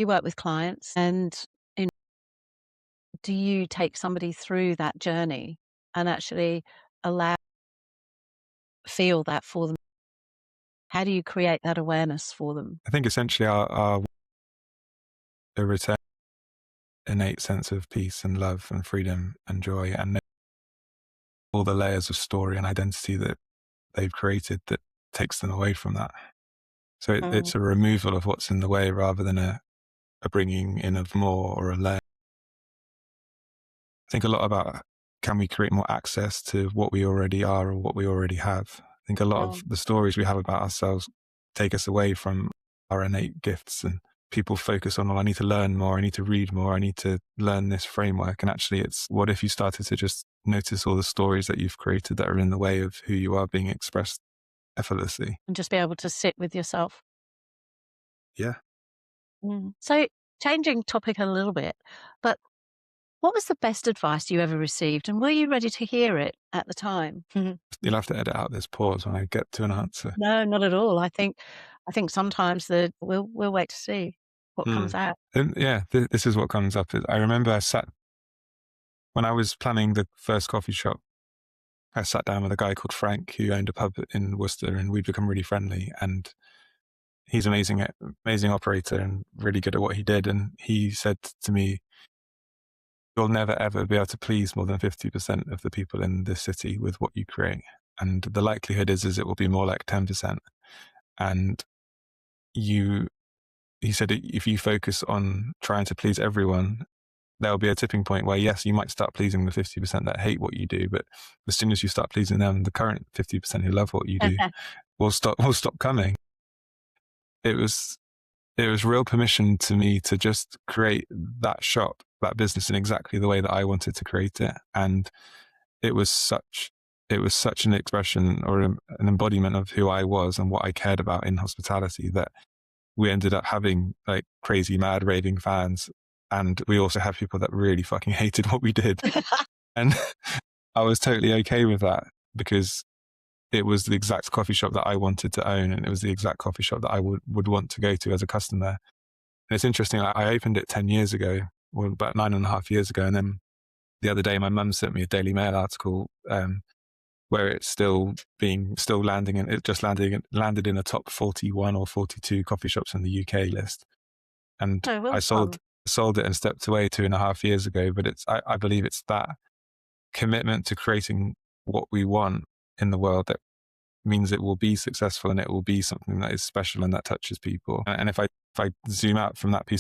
You work with clients and, you know, do you take somebody through that journey and actually allow feel that for them? How do you create that awareness for them? I think essentially our the return innate sense of peace and love and freedom and joy and all the layers of story and identity that they've created that takes them away from that. So Mm. it's a removal of what's in the way rather than a bringing in of more or a layer. I think a lot about can we create more access to what we already are or what we already have. I think a lot of Mm. the stories we have about ourselves take us away from our innate gifts, and people focus on, well, I need to learn more, I need to read more, I need to learn this framework. And actually it's, what if you started to just notice all the stories that you've created that are in the way of who you are being expressed effortlessly? And just be able to sit with yourself. Yeah. So, changing topic a little bit, but what was the best advice you ever received, and were you ready to hear it at the time? You'll have to edit out this pause when I get to an answer. No, not at all. I think sometimes we'll wait to see what comes Mm. out. And yeah, this is what comes up. I remember when I was planning the first coffee shop, I sat down with a guy called Frank who owned a pub in Worcester, and we'd become really friendly. And he's amazing, amazing operator and really good at what he did. And he said to me, "You'll never ever be able to please more than 50% of the people in this city with what you create. And the likelihood is it will be more like 10%. And you," he said, "if you focus on trying to please everyone, there'll be a tipping point where, yes, you might start pleasing the 50% that hate what you do, but as soon as you start pleasing them, the current 50% who love what you do will stop coming." It was real permission to me to just create that shop, that business in exactly the way that I wanted to create it. And it was such an expression or an embodiment of who I was and what I cared about in hospitality that we ended up having like crazy, mad, raving fans. And we also had people that really fucking hated what we did. And I was totally okay with that because it was the exact coffee shop that I wanted to own. And it was the exact coffee shop that I would want to go to as a customer. And it's interesting, I opened it 10 years ago, or about 9.5 years ago. And then the other day, my mum sent me a Daily Mail article where it's still landing, and it just landed in a top 41 or 42 coffee shops in the UK list. And Oh, well I done. sold it and stepped away 2.5 years ago. But I believe it's that commitment to creating what we want in the world that means it will be successful and it will be something that is special and that touches people. And if I zoom out from that piece